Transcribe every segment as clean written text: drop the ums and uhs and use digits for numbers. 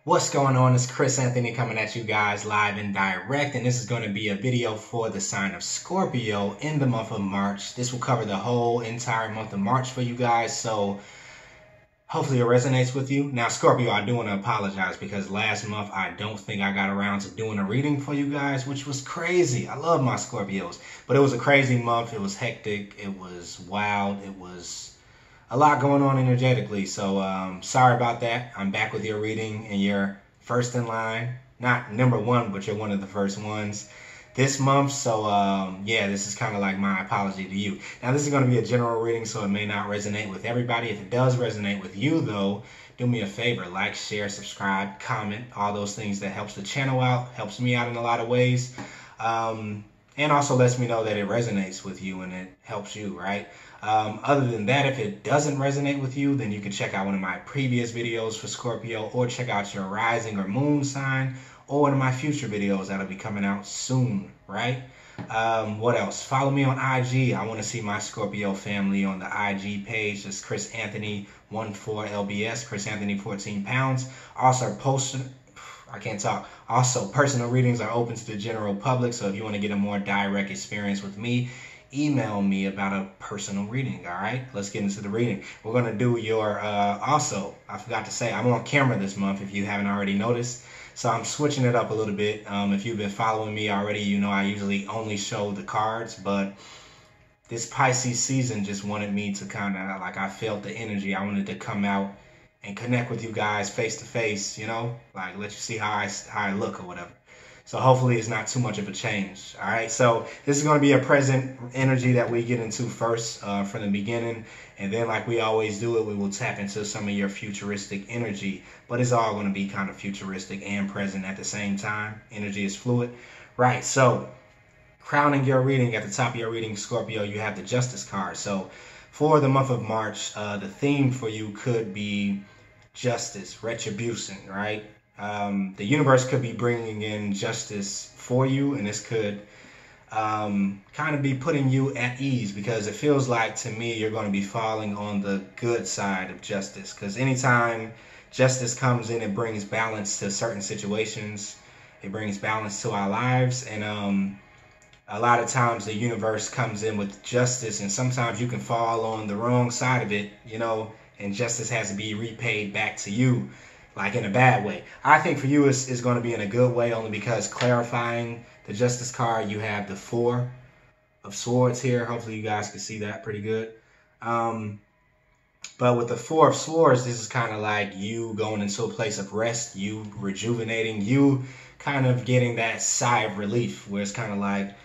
What's going on? It's Chris Anthony coming at you guys live and direct, and this is going to be a video for the sign of Scorpio in the month of March. This will cover the whole entire month of March for you guys, so hopefully it resonates with you. Now, Scorpio, I do want to apologize because last month I don't think I got around to doing a reading for you guys, which was crazy. I love my Scorpios, but it was a crazy month. It was hectic. It was wild. It was a lot going on energetically, so sorry about that. I'm back with your reading, and you're first in line. Not number one, but you're one of the first ones this month, so yeah, this is kind of like my apology to you. Now, this is going to be a general reading, so it may not resonate with everybody. If it does resonate with you, though, do me a favor, like, share, subscribe, comment, all those things that helps the channel out, helps me out in a lot of ways, and also lets me know that it resonates with you and it helps you, right? Other than that, if it doesn't resonate with you, then you can check out one of my previous videos for Scorpio, or check out your rising or moon sign, or one of my future videos that'll be coming out soon, right? What else? Follow me on IG. I want to see my Scorpio family on the IG page. It's Chris Anthony 14LBS, Chris Anthony 14 pounds. Also I can't talk. Also, personal readings are open to the general public, so if you want to get a more direct experience with me, email me about a personal reading. All right, let's get into the reading. We're going to do your also, I forgot to say, I'm on camera this month if you haven't already noticed, so I'm switching it up a little bit. If you've been following me already, you know I usually only show the cards, but this Pisces season just wanted me to kind of, like, I felt the energy. I wanted to come out and connect with you guys face to face, you know, like let you see how I look or whatever. So hopefully it's not too much of a change. All right, so this is going to be a present energy that we get into first from the beginning. And then, like we always do it, we will tap into some of your futuristic energy. But it's all going to be kind of futuristic and present at the same time. Energy is fluid. Right, so crowning your reading, at the top of your reading, Scorpio, you have the Justice card. So for the month of March, the theme for you could be justice, retribution, right? The universe could be bringing in justice for you, and this could kind of be putting you at ease, because it feels like, to me, you're going to be falling on the good side of justice, because anytime justice comes in, it brings balance to certain situations. It brings balance to our lives, and a lot of times the universe comes in with justice, and sometimes you can fall on the wrong side of it, you know, and justice has to be repaid back to you, like in a bad way. I think for you it's going to be in a good way, only because clarifying the Justice card, you have the Four of Swords here. Hopefully you guys can see that pretty good. But with the Four of Swords, this is kind of like you going into a place of rest, you rejuvenating, you kind of getting that sigh of relief, where it's kind of like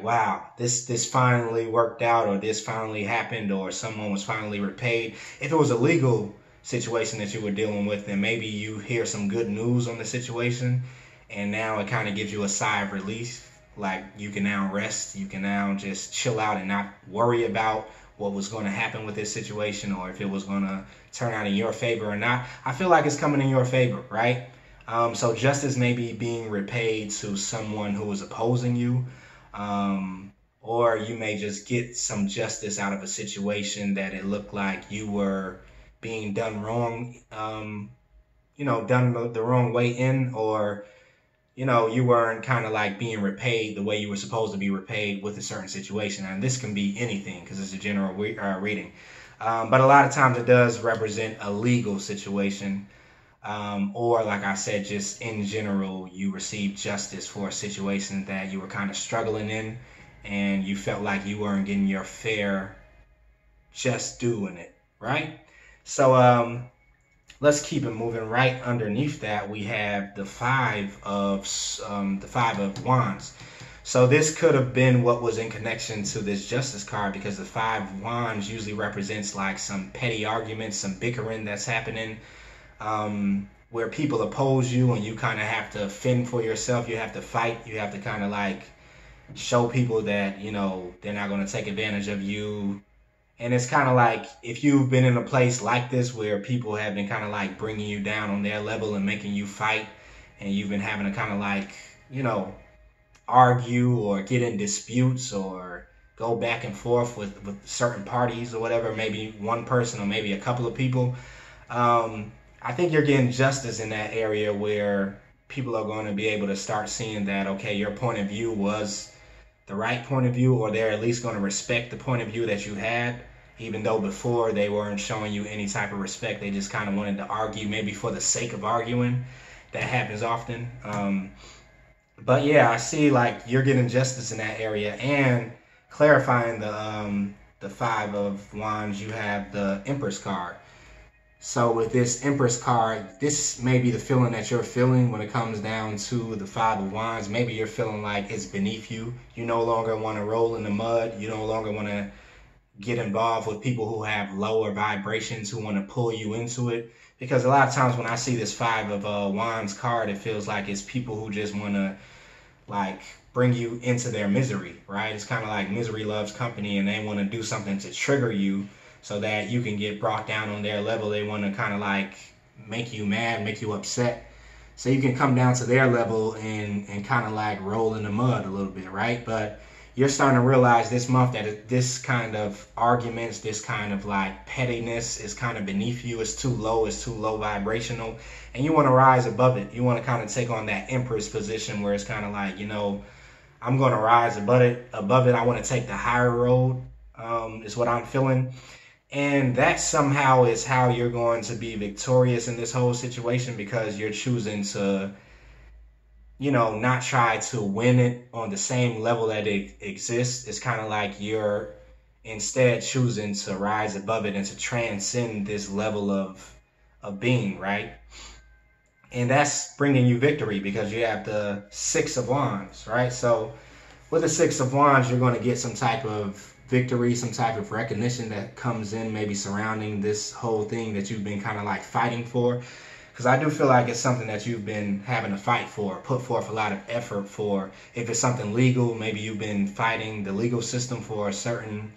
wow, this finally worked out, or this finally happened, or someone was finally repaid. If it was a legal situation that you were dealing with, then maybe you hear some good news on the situation, and now it kind of gives you a sigh of relief. Like, you can now rest, you can now just chill out and not worry about what was going to happen with this situation, or if it was going to turn out in your favor or not. I feel like it's coming in your favor, right? So justice may be being repaid to someone who was opposing you, or you may just get some justice out of a situation that it looked like you were being done wrong, you know, done the wrong way in, or, you know, you weren't kind of like being repaid the way you were supposed to be repaid with a certain situation. And this can be anything, because it's a general reading. But a lot of times it does represent a legal situation, or, like I said, just in general, you received justice for a situation that you were kind of struggling in, and you felt like you weren't getting your fair just due in it, right? So let's keep it moving. Right underneath that, we have the Five of Wands. So this could have been what was in connection to this Justice card, because the Five of Wands usually represents like some petty arguments, some bickering that's happening, where people oppose you and you kind of have to fend for yourself. You have to fight. You have to kind of like show people that, you know, they're not going to take advantage of you. And it's kind of like, if you've been in a place like this where people have been kind of like bringing you down on their level and making you fight, and you've been having to kind of like, you know, argue or get in disputes or go back and forth with certain parties or whatever, maybe one person or maybe a couple of people, I think you're getting justice in that area where people are going to be able to start seeing that, okay, your point of view was the right point of view, or they're at least going to respect the point of view that you had, even though before they weren't showing you any type of respect. They just kind of wanted to argue, maybe for the sake of arguing. That happens often. But yeah, I see like you're getting justice in that area, and clarifying the Five of Wands, you have the Empress card. So with this Empress card, this may be the feeling that you're feeling when it comes down to the Five of Wands. Maybe you're feeling like it's beneath you. You no longer want to roll in the mud. You no longer want to get involved with people who have lower vibrations, who want to pull you into it. Because a lot of times when I see this Five of Wands card, it feels like it's people who just want to like bring you into their misery, right? It's kind of like misery loves company, and they want to do something to trigger you so that you can get brought down on their level. They want to kind of like make you mad, make you upset, so you can come down to their level and kind of like roll in the mud a little bit, right? But you're starting to realize this month that this kind of arguments, this kind of like pettiness is kind of beneath you. It's too low vibrational, and you want to rise above it. You want to kind of take on that Empress position where it's kind of like, you know, I'm going to rise above it. I want to take the higher road, is what I'm feeling. And that somehow is how you're going to be victorious in this whole situation, because you're choosing to, you know, not try to win it on the same level that it exists. It's kind of like you're instead choosing to rise above it and to transcend this level of being, right? And that's bringing you victory, because you have the Six of Wands, right? So with the Six of Wands, you're going to get some type of victory, some type of recognition that comes in, maybe surrounding this whole thing that you've been kind of like fighting for. Because I do feel like it's something that you've been having to fight for, put forth a lot of effort for. If it's something legal, maybe you've been fighting the legal system for a certain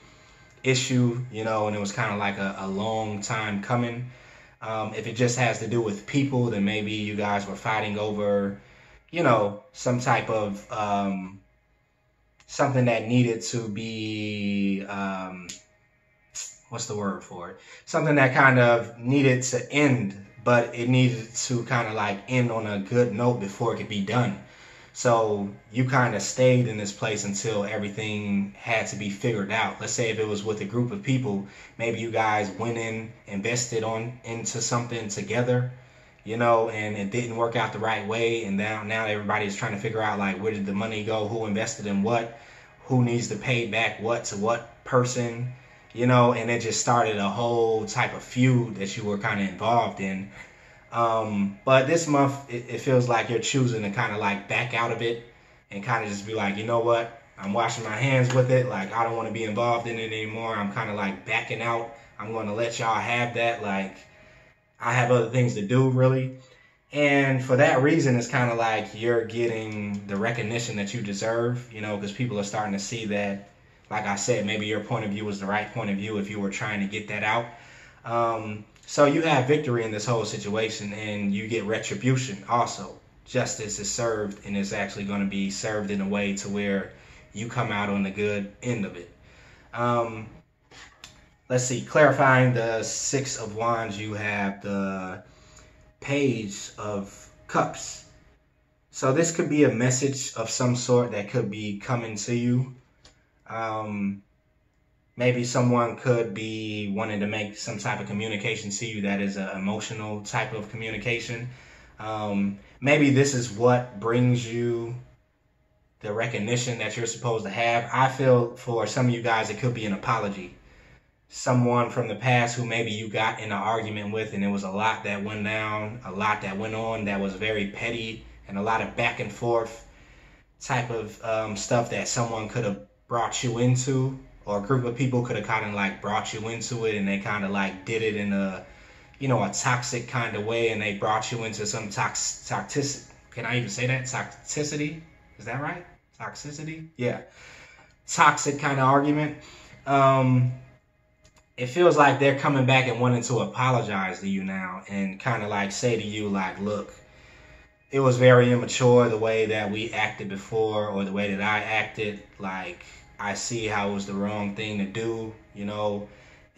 issue, you know, and it was kind of like a long time coming. If it just has to do with people, then maybe you guys were fighting over, you know, some type of something that needed to be, what's the word for it? Something that kind of needed to end, but it needed to kind of like end on a good note before it could be done. So you kind of stayed in this place until everything had to be figured out. Let's say if it was with a group of people, maybe you guys went in, invested into something together, you know, and it didn't work out the right way. And now everybody is trying to figure out like, where did the money go? Who invested in what? Who needs to pay back what to what person? You know, and it just started a whole type of feud that you were kind of involved in. But this month, it feels like you're choosing to kind of like back out of it and kind of just be like, you know what? I'm washing my hands with it. Like, I don't want to be involved in it anymore. I'm kind of like backing out. I'm going to let y'all have that. Like, I have other things to do, really. And for that reason, it's kind of like you're getting the recognition that you deserve, you know, because people are starting to see that, like I said, maybe your point of view was the right point of view if you were trying to get that out. So you have victory in this whole situation, and you get retribution also. Justice is served, and it's actually going to be served in a way to where you come out on the good end of it. Let's see, clarifying the Six of Wands, you have the Page of Cups. So this could be a message of some sort that could be coming to you. Maybe someone could be wanting to make some type of communication to you that is an emotional type of communication. Maybe this is what brings you the recognition that you're supposed to have. I feel for some of you guys, it could be an apology. Someone from the past who maybe you got in an argument with, and it was a lot that went down, a lot that went on that was very petty, and a lot of back and forth type of stuff that someone could have brought you into, or a group of people could have kind of like brought you into it, and they kind of like did it in a, you know, a toxic kind of way, and they brought you into some toxicity. Can I even say that? Toxicity? Is that right? Toxicity? Yeah. Toxic kind of argument. It feels like they're coming back and wanting to apologize to you now and kind of like say to you like, look, it was very immature the way that we acted before, or the way that I acted. Like, I see how it was the wrong thing to do, you know,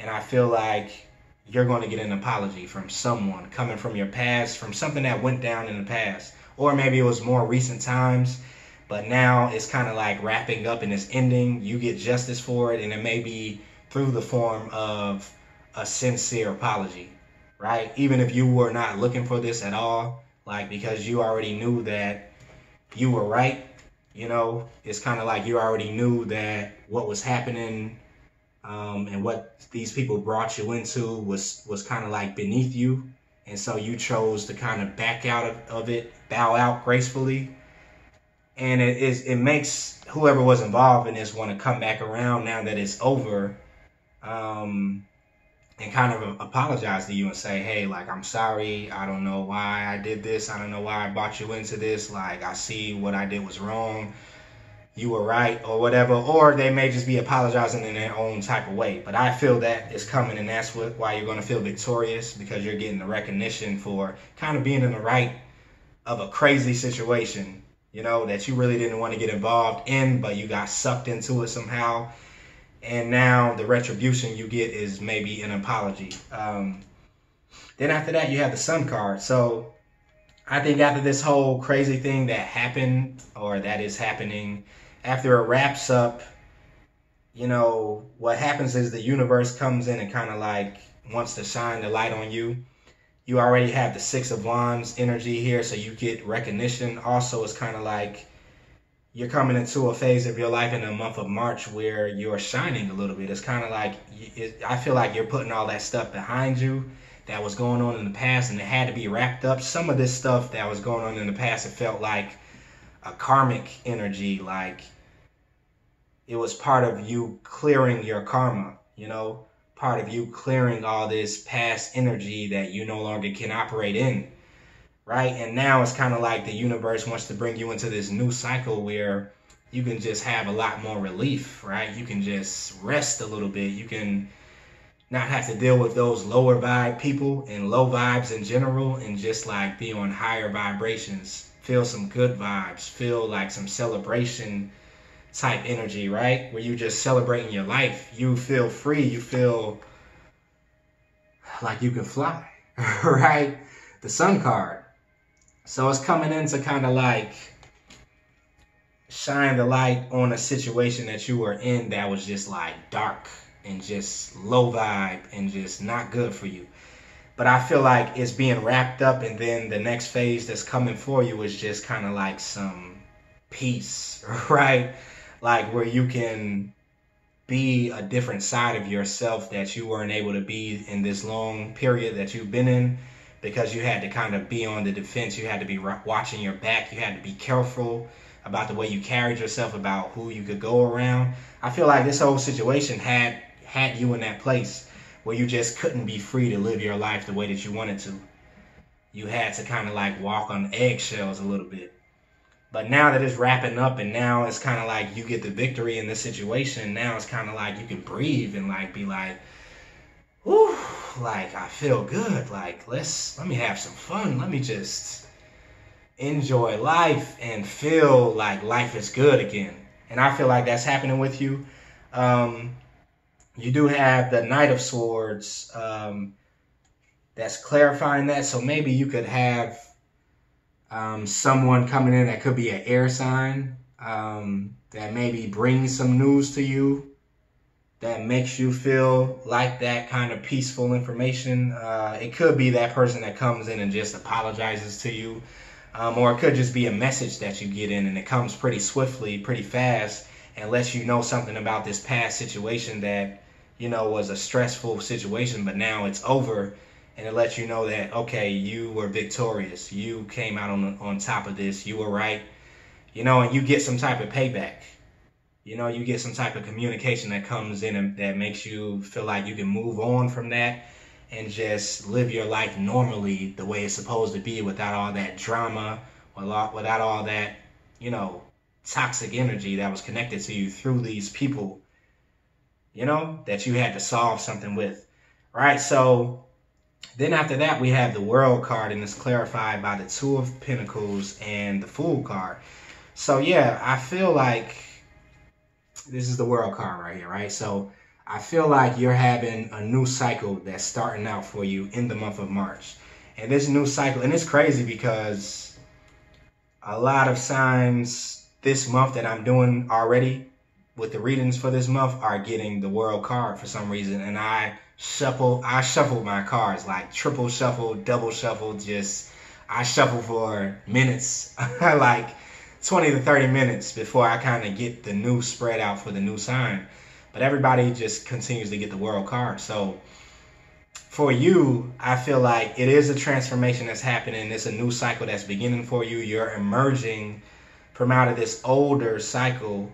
and I feel like you're going to get an apology from someone coming from your past, from something that went down in the past. Or maybe it was more recent times, but now it's kind of like wrapping up and it's ending. You get justice for it, and it may be through the form of a sincere apology, right? Even if you were not looking for this at all, like because you already knew that you were right, you know, it's kind of like you already knew that what was happening and what these people brought you into was kind of like beneath you. And so you chose to kind of back out of it, bow out gracefully. And it makes whoever was involved in this want to come back around now that it's over, and kind of apologize to you and say, hey, like, I'm sorry. I don't know why I did this. I don't know why I brought you into this. Like, I see what I did was wrong. You were right, or whatever. Or they may just be apologizing in their own type of way. But I feel that is coming, and that's why you're going to feel victorious, because you're getting the recognition for kind of being in the right of a crazy situation, you know, that you really didn't want to get involved in, but you got sucked into it somehow. And now the retribution you get is maybe an apology. Then after that, you have the Sun card. So I think after this whole crazy thing that happened, or that is happening, after it wraps up, you know, what happens is the universe comes in and kind of like wants to shine the light on you. You already have the Six of Wands energy here, so you get recognition. Also, it's kind of like you're coming into a phase of your life in the month of March where you're shining a little bit. It's kind of like, I feel like you're putting all that stuff behind you that was going on in the past, and it had to be wrapped up. Some of this stuff that was going on in the past, it felt like a karmic energy, like it was part of you clearing your karma, you know, part of you clearing all this past energy that you no longer can operate in. Right? And now it's kind of like the universe wants to bring you into this new cycle where you can just have a lot more relief, right? You can just rest a little bit. You can not have to deal with those lower vibe people and low vibes in general, and just like be on higher vibrations. Feel some good vibes. Feel like some celebration type energy, right? Where you just celebrating your life. You feel free. You feel like you can fly, right? The Sun card. So it's coming in to kind of like shine the light on a situation that you were in that was just like dark and just low vibe and just not good for you. But I feel like it's being wrapped up, and then the next phase that's coming for you is just kind of like some peace, right? Like where you can be a different side of yourself that you weren't able to be in this long period that you've been in. Because you had to kind of be on the defense. You had to be watching your back. You had to be careful about the way you carried yourself, about who you could go around. I feel like this whole situation had you in that place where you just couldn't be free to live your life the way that you wanted to. You had to kind of like walk on eggshells a little bit. But now that it's wrapping up, and now it's kind of like you get the victory in this situation, now it's kind of like you can breathe and like be like, whew, like I feel good. Like let me have some fun. Let me just enjoy life and feel like life is good again. And I feel like that's happening with you. You do have the Knight of Swords that's clarifying that. So maybe you could have someone coming in that could be an air sign that maybe brings some news to you that makes you feel like that kind of peaceful information. It could be that person that comes in and just apologizes to you. Or it could just be a message that you get in, and it comes pretty swiftly, pretty fast, and lets you know something about this past situation that, you know, was a stressful situation, but now it's over. And it lets you know that, okay, you were victorious. You came out on top of this. You were right. You know, and you get some type of payback. You know, you get some type of communication that comes in and that makes you feel like you can move on from that and just live your life normally the way it's supposed to be, without all that drama, without all that, you know, toxic energy that was connected to you through these people, you know, that you had to solve something with. Right? So then after that, we have the World card, and it's clarified by the Two of Pentacles and the Fool card. So yeah, I feel like this is the World card right here, right? So I feel like you're having a new cycle that's starting out for you in the month of March. And this new cycle, and it's crazy because a lot of signs this month that I'm doing already with the readings for this month are getting the world card for some reason. And I shuffled my cards, like triple shuffle, double shuffle, I shuffle for minutes, like 20 to 30 minutes before I kind of get the new spread out for the new sign. But everybody just continues to get the world card. So for you, I feel like it is a transformation that's happening. It's a new cycle that's beginning for you. You're emerging from out of this older cycle,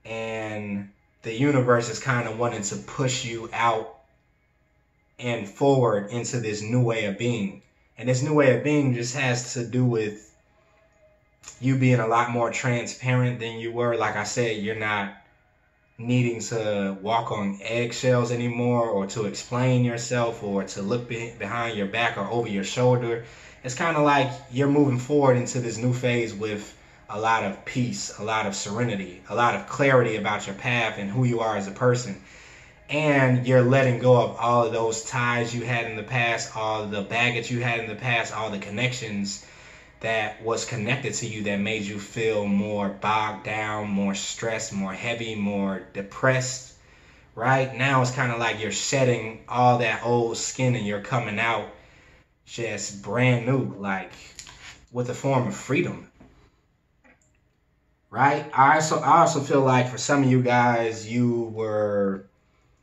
and the universe is kind of wanting to push you out and forward into this new way of being. And this new way of being just has to do with you being a lot more transparent than you were. Like I said, you're not needing to walk on eggshells anymore, or to explain yourself, or to look behind your back or over your shoulder. It's kind of like you're moving forward into this new phase with a lot of peace, a lot of serenity, a lot of clarity about your path and who you are as a person. And you're letting go of all of those ties you had in the past, all of the baggage you had in the past, all the connections that was connected to you that made you feel more bogged down, more stressed, more heavy, more depressed. Right now it's kind of like you're shedding all that old skin and you're coming out just brand new, like with a form of freedom. Right? I also feel like for some of you guys, you were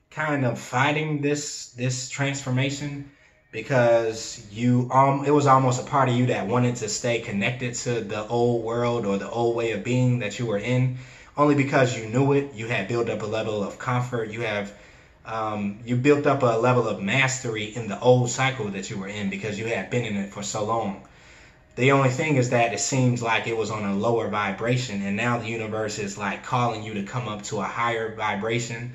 kind of fighting this transformation because it was almost a part of you that wanted to stay connected to the old world or the old way of being that you were in, only because you knew it. You had built up a level of comfort. You built up a level of mastery in the old cycle that you were in because you had been in it for so long. The only thing is that it seems like it was on a lower vibration, and now the universe is like calling you to come up to a higher vibration,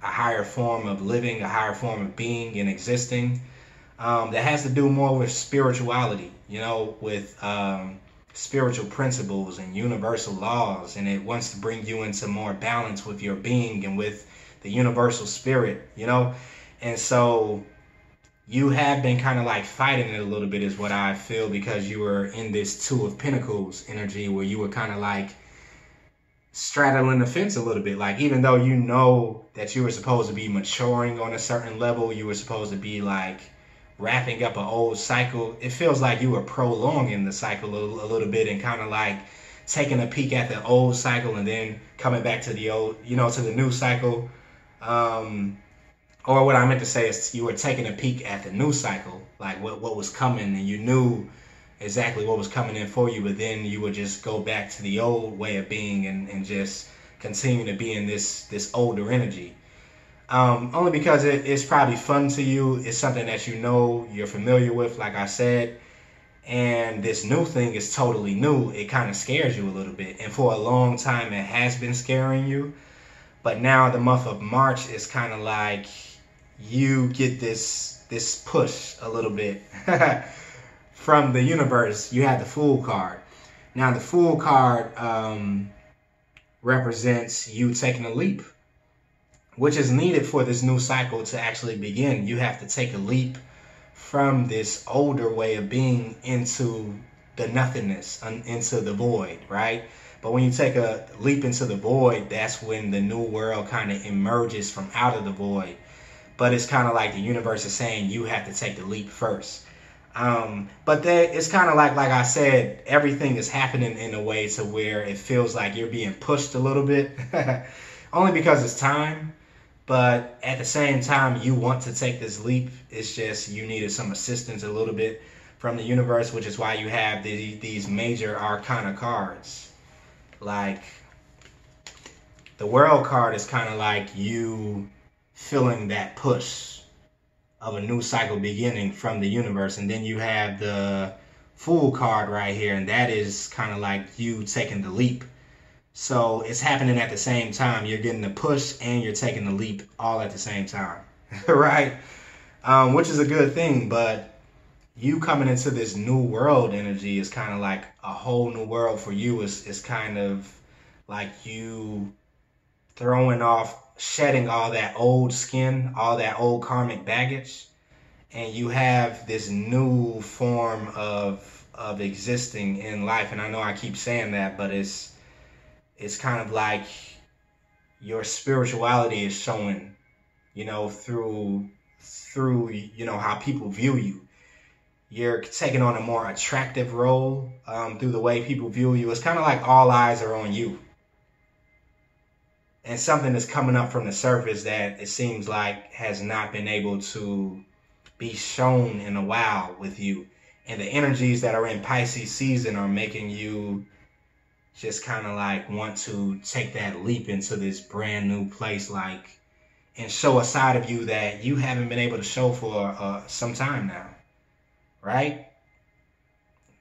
a higher form of living, a higher form of being and existing. That has to do more with spirituality, with spiritual principles and universal laws, and it wants to bring you into more balance with your being and with the universal spirit, and so you have been kind of like fighting it a little bit is what I feel, because you were in this Two of Pentacles energy where you were kind of like straddling the fence a little bit. Like, even though you know that you were supposed to be maturing on a certain level, you were supposed to be like wrapping up an old cycle, it feels like you were prolonging the cycle a little bit and kind of like taking a peek at the old cycle and then coming back to the old, to the new cycle. Or what I meant to say is you were taking a peek at the new cycle, like what was coming, and you knew exactly what was coming in for you, but then you would just go back to the old way of being and just continue to be in this older energy. Only because it's probably fun to you. It's something that you're familiar with, like I said. And this new thing is totally new. It kind of scares you a little bit. And for a long time, it has been scaring you. But now the month of March is kind of like you get this push a little bit from the universe. You had the Fool card. Now the Fool card represents you taking a leap, which is needed for this new cycle to actually begin. You have to take a leap from this older way of being into the nothingness, into the void, right? But when you take a leap into the void, that's when the new world kind of emerges from out of the void. But it's kind of like the universe is saying you have to take the leap first. But it's kind of like I said, everything is happening in a way to where it feels like you're being pushed a little bit, only because it's time. But at the same time, you want to take this leap. It's just you needed some assistance a little bit from the universe, which is why you have these major arcana cards. Like the World card is kind of like you feeling that push of a new cycle beginning from the universe. And then you have the Fool card right here, and that is kind of like you taking the leap. So it's happening at the same time. You're getting the push and you're taking the leap all at the same time, right? Which is a good thing. But you coming into this new world energy is kind of like a whole new world for you. It's kind of like you throwing off shedding all that old skin, all that old karmic baggage, and you have this new form of existing in life. And I know I keep saying that, but it's kind of like your spirituality is showing, you know, through you know, how people view you. You're taking on a more attractive role through the way people view you. It's kind of like all eyes are on you. And something is coming up from the surface that it seems like has not been able to be shown in a while with you. And the energies that are in Pisces season are making you just kind of like want to take that leap into this brand new place, like, and show a side of you that you haven't been able to show for some time now, right?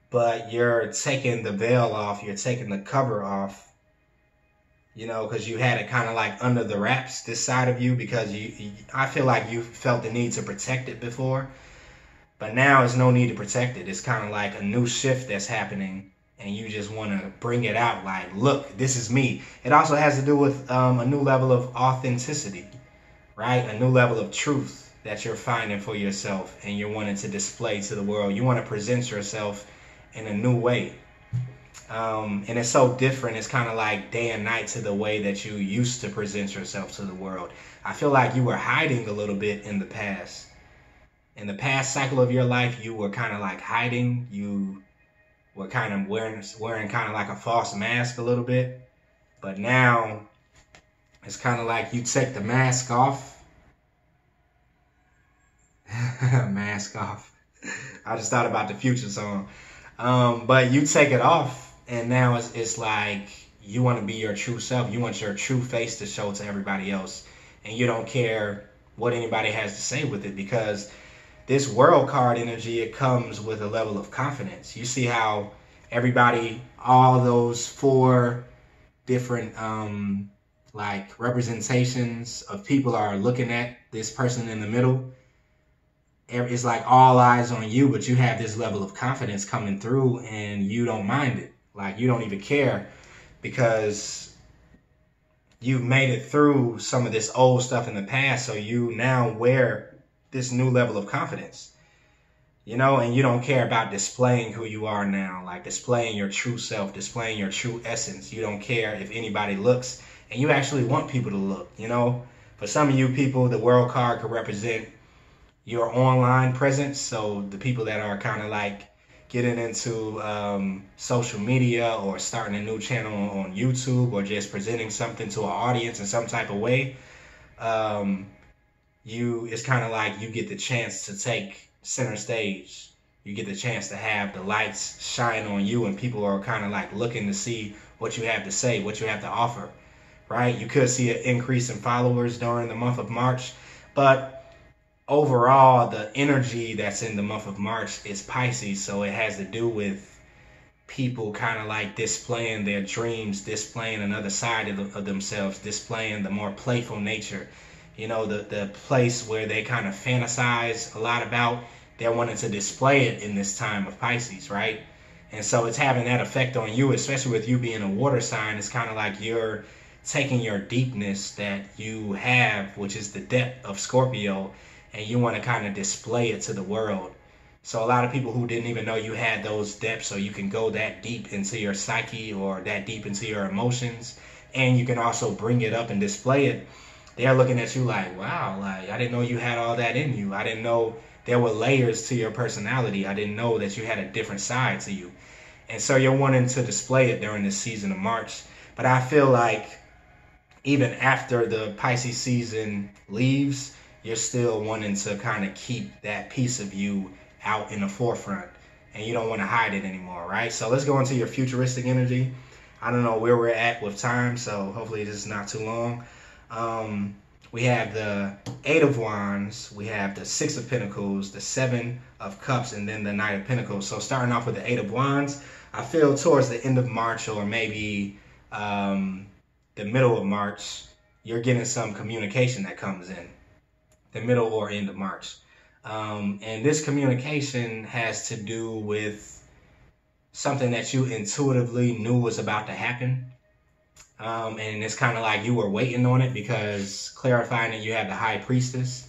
But you're taking the veil off, you're taking the cover off, you know, because you had it kind of like under the wraps, this side of you, because I feel like you felt the need to protect it before, but now there's no need to protect it. It's kind of like a new shift that's happening, and you just want to bring it out like, look, this is me. It also has to do with a new level of authenticity, right? A new level of truth that you're finding for yourself and you're wanting to display to the world. You want to present yourself in a new way. And it's so different. It's kind of like day and night to the way that you used to present yourself to the world. I feel like you were hiding a little bit in the past. In the past cycle of your life, you were kind of like hiding. You were kind of wearing kind of like a false mask a little bit. But now it's kind of like you take the mask off. Mask off. I just thought about the Future song. But you take it off. And now it's like you want to be your true self. You want your true face to show to everybody else. And you don't care what anybody has to say with it, because this world card energy, it comes with a level of confidence. You see how everybody, all those 4 different like representations of people are looking at this person in the middle. It's like all eyes on you, but you have this level of confidence coming through and you don't mind it. Like, you don't even care, because you've made it through some of this old stuff in the past. So you now wear this new level of confidence, you know, and you don't care about displaying who you are now, like displaying your true self, displaying your true essence. You don't care if anybody looks, and you actually want people to look, you know. For some of you people, the world card could represent your online presence. So the people that are kind of like getting into social media or starting a new channel on YouTube, or just presenting something to an audience in some type of way, it's kind of like you get the chance to take center stage. You get the chance to have the lights shine on you, and people are kind of like looking to see what you have to say, what you have to offer, right? You could see an increase in followers during the month of March, but overall, the energy that's in the month of March is Pisces, so it has to do with people kind of like displaying their dreams, displaying another side of themselves, displaying the more playful nature, you know, the place where they kind of fantasize a lot about. They're wanting to display it in this time of Pisces, right? And so it's having that effect on you, especially with you being a water sign. It's kind of like you're taking your deepness that you have, which is the depth of Scorpio, and you want to kind of display it to the world. So a lot of people who didn't even know you had those depths, so you can go that deep into your psyche or that deep into your emotions, and you can also bring it up and display it. They're looking at you like, wow, like, I didn't know you had all that in you. I didn't know there were layers to your personality. I didn't know that you had a different side to you. And so you're wanting to display it during this season of March. But I feel like even after the Pisces season leaves, you're still wanting to kind of keep that piece of you out in the forefront, and you don't want to hide it anymore, right? So let's go into your futuristic energy. I don't know where we're at with time, so hopefully this is not too long. We have the 8 of Wands, we have the 6 of Pentacles, the 7 of Cups, and then the Knight of Pentacles. So starting off with the 8 of Wands, I feel towards the end of March, or maybe the middle of March, you're getting some communication that comes in. The middle or end of March. And this communication has to do with something that you intuitively knew was about to happen. And it's kind of like you were waiting on it, because clarifying that you have the High Priestess,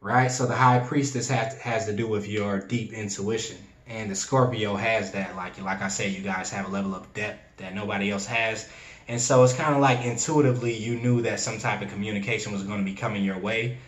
right? So the High Priestess has to do with your deep intuition. And the Scorpio has that. Like I said, you guys have a level of depth that nobody else has. And so it's kind of like intuitively you knew that some type of communication was going to be coming your way.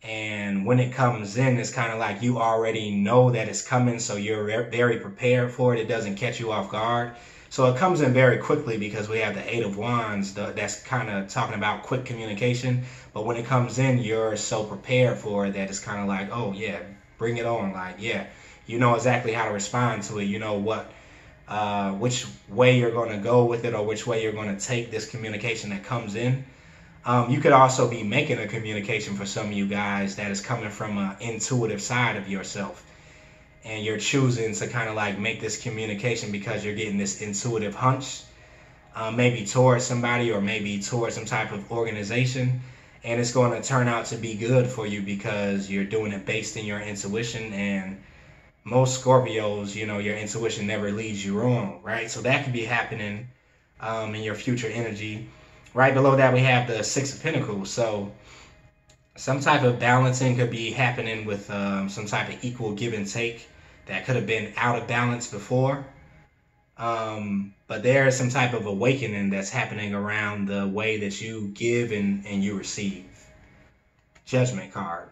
And when it comes in, it's kind of like you already know that it's coming, so you're very prepared for it. It doesn't catch you off guard. So it comes in very quickly, because we have the Eight of Wands that's kind of talking about quick communication. But when it comes in, you're so prepared for it that it's kind of like, oh yeah, bring it on. Like, yeah, you know exactly how to respond to it. You know which way you're going to go with it, or which way you're going to take this communication that comes in. You could also be making a communication for some of you guys that is coming from an intuitive side of yourself. And you're choosing to kind of like make this communication because you're getting this intuitive hunch, maybe towards somebody or maybe towards some type of organization. And it's going to turn out to be good for you because you're doing it based in your intuition. And most Scorpios, you know, your intuition never leads you wrong, right? So that could be happening in your future energy. Right below that, we have the Six of Pentacles. So some type of balancing could be happening with some type of equal give and take that could have been out of balance before. But there is some type of awakening that's happening around the way that you give and you receive. Judgment card.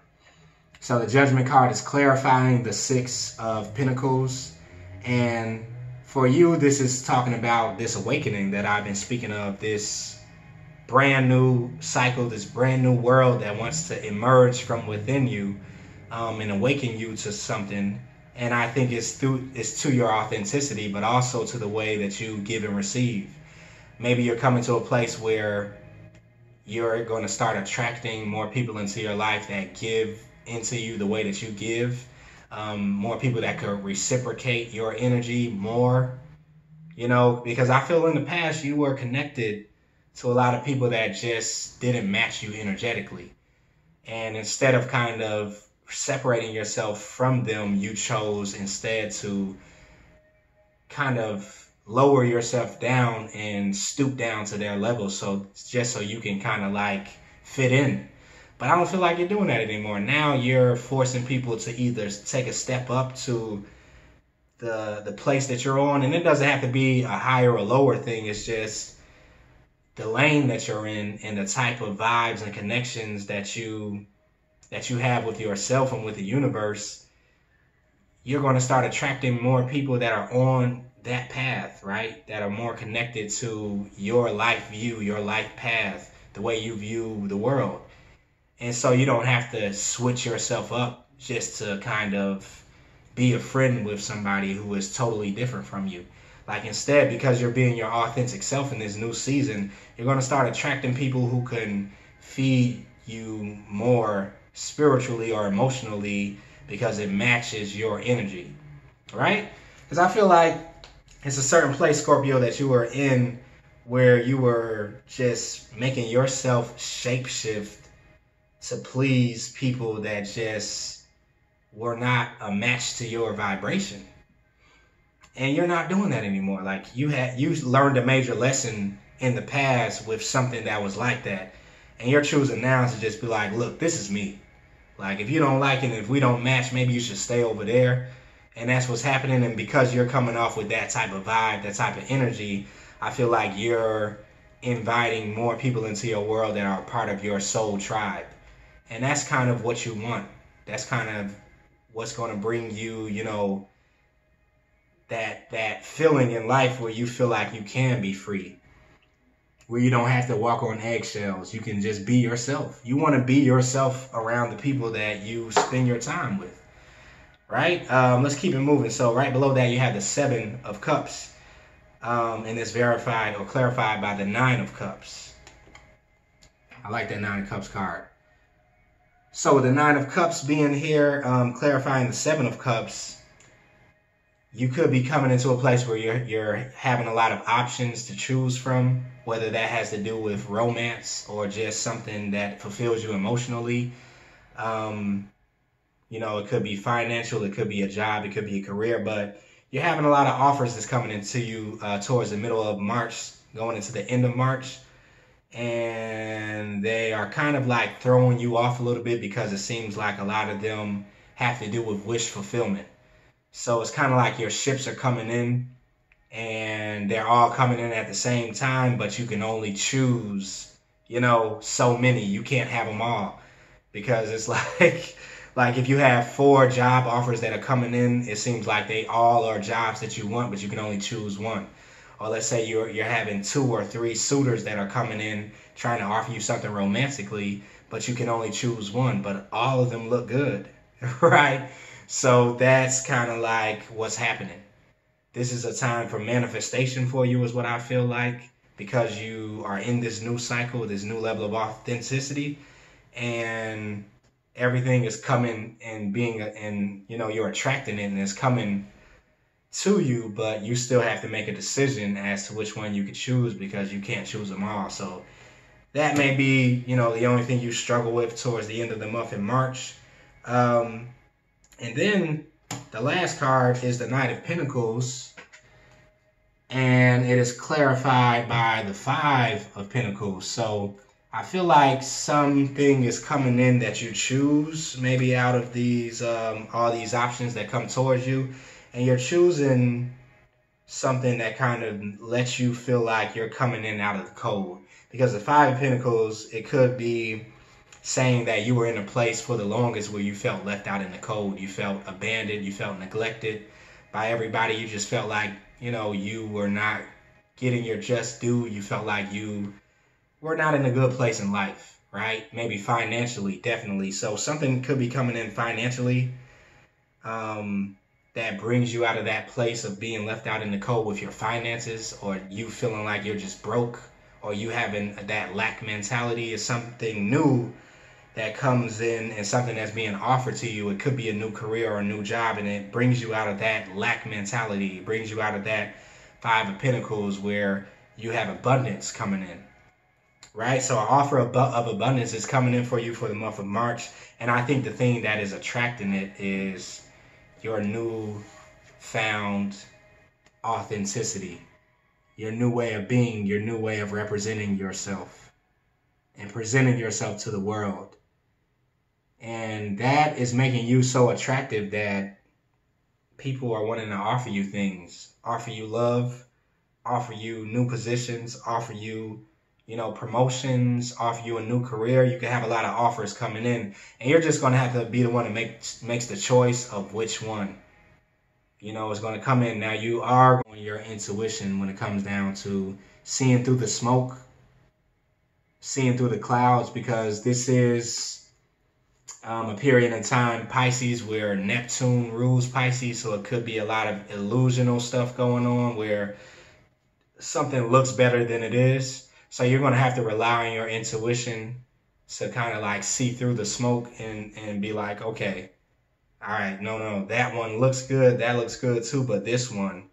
So the Judgment card is clarifying the Six of Pentacles. And for you, this is talking about this awakening that I've been speaking of, this brand new cycle, this brand new world that wants to emerge from within you and awaken you to something. And I think it's to your authenticity, but also to the way that you give and receive. Maybe you're coming to a place where you're going to start attracting more people into your life that give into you the way that you give. More people that could reciprocate your energy more, you know, because I feel in the past you were connected to a lot of people that just didn't match you energetically. And instead of kind of separating yourself from them, you chose instead to kind of lower yourself down and stoop down to their level, so just so you can kind of like fit in. But I don't feel like you're doing that anymore. Now you're forcing people to either take a step up to the place that you're on, and it doesn't have to be a higher or lower thing. It's just the lane that you're in and the type of vibes and connections that you have with yourself and with the universe. You're going to start attracting more people that are on that path, right? That are more connected to your life view, your life path, the way you view the world. And so you don't have to switch yourself up just to kind of be a friend with somebody who is totally different from you. Like, instead, because you're being your authentic self in this new season, you're going to start attracting people who can feed you more spiritually or emotionally because it matches your energy, right? Because I feel like it's a certain place, Scorpio, that you were in where you were just making yourself shapeshift to please people that just were not a match to your vibration. And you're not doing that anymore. Like, you learned a major lesson in the past with something that was like that. And you're choosing now to just be like, look, this is me. Like, if you don't like it, and if we don't match, maybe you should stay over there. And that's what's happening. And because you're coming off with that type of vibe, that type of energy, I feel like you're inviting more people into your world that are part of your soul tribe. And that's kind of what you want. That's kind of what's going to bring you, you know, that feeling in life where you feel like you can be free, where you don't have to walk on eggshells. You can just be yourself. You want to be yourself around the people that you spend your time with, right? Let's keep it moving. So right below that, you have the Seven of Cups, and it's verified or clarified by the Nine of Cups. I like that Nine of Cups card. So with the Nine of Cups being here, clarifying the Seven of Cups, you could be coming into a place where you're having a lot of options to choose from, whether that has to do with romance or just something that fulfills you emotionally. You know, it could be financial, it could be a job, it could be a career, but you're having a lot of offers that's coming into you towards the middle of March, going into the end of March. And they are kind of like throwing you off a little bit because it seems like a lot of them have to do with wish fulfillment. So it's kind of like your ships are coming in and they're all coming in at the same time, but you can only choose, you know, so many. You can't have them all because it's like if you have 4 job offers that are coming in, it seems like they all are jobs that you want, but you can only choose one. Or let's say you're having 2 or 3 suitors that are coming in trying to offer you something romantically, but you can only choose one, but all of them look good, right? So that's kind of like what's happening. This is a time for manifestation for you is what I feel like, because you are in this new cycle, this new level of authenticity, and everything is coming and being, and you know, you're attracting it and it's coming to you, but you still have to make a decision as to which one you could choose because you can't choose them all. So that may be, you know, the only thing you struggle with towards the end of the month in March. And then the last card is the Knight of Pentacles, and it is clarified by the 5 of Pentacles. So I feel like something is coming in that you choose, maybe out of these all these options that come towards you. And you're choosing something that kind of lets you feel like you're coming in out of the cold. Because the 5 of Pentacles, it could be saying that you were in a place for the longest where you felt left out in the cold. You felt abandoned. You felt neglected by everybody. You just felt like, you know, you were not getting your just due. You felt like you were not in a good place in life, right? Maybe financially, definitely. So something could be coming in financially. That brings you out of that place of being left out in the cold with your finances, or you feeling like you're just broke, or you having that lack mentality. Is something new that comes in and something that's being offered to you. It could be a new career or a new job, and it brings you out of that lack mentality. It brings you out of that 5 of Pentacles where you have abundance coming in, right? So an offer of abundance is coming in for you for the month of March. And I think the thing that is attracting it is your new found authenticity, your new way of being, your new way of representing yourself and presenting yourself to the world. And that is making you so attractive that people are wanting to offer you things, offer you love, offer you new positions, offer you, you know, promotions, offer you a new career. You can have a lot of offers coming in, and you're just going to have to be the one that makes the choice of which one, you know, is going to come in. Now, you are going your intuition when it comes down to seeing through the smoke, seeing through the clouds, because this is a period in time, Pisces, where Neptune rules Pisces. So it could be a lot of illusional stuff going on where something looks better than it is. So you're going to have to rely on your intuition to kind of like see through the smoke and be like, okay, all right, no, that one looks good. That looks good too. But this one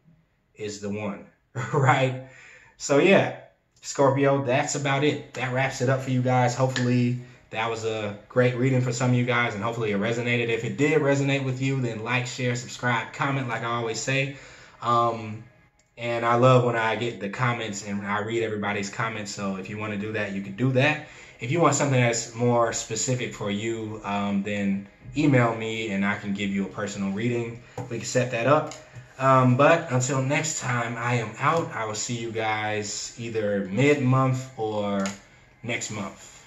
is the one, right? So yeah, Scorpio, that's about it. That wraps it up for you guys. Hopefully that was a great reading for some of you guys, and hopefully it resonated. If it did resonate with you, then like, share, subscribe, comment, like I always say. And I love when I get the comments and I read everybody's comments. So if you want to do that, you can do that. If you want something that's more specific for you, then email me and I can give you a personal reading. We can set that up. But until next time, I am out. I will see you guys either mid-month or next month.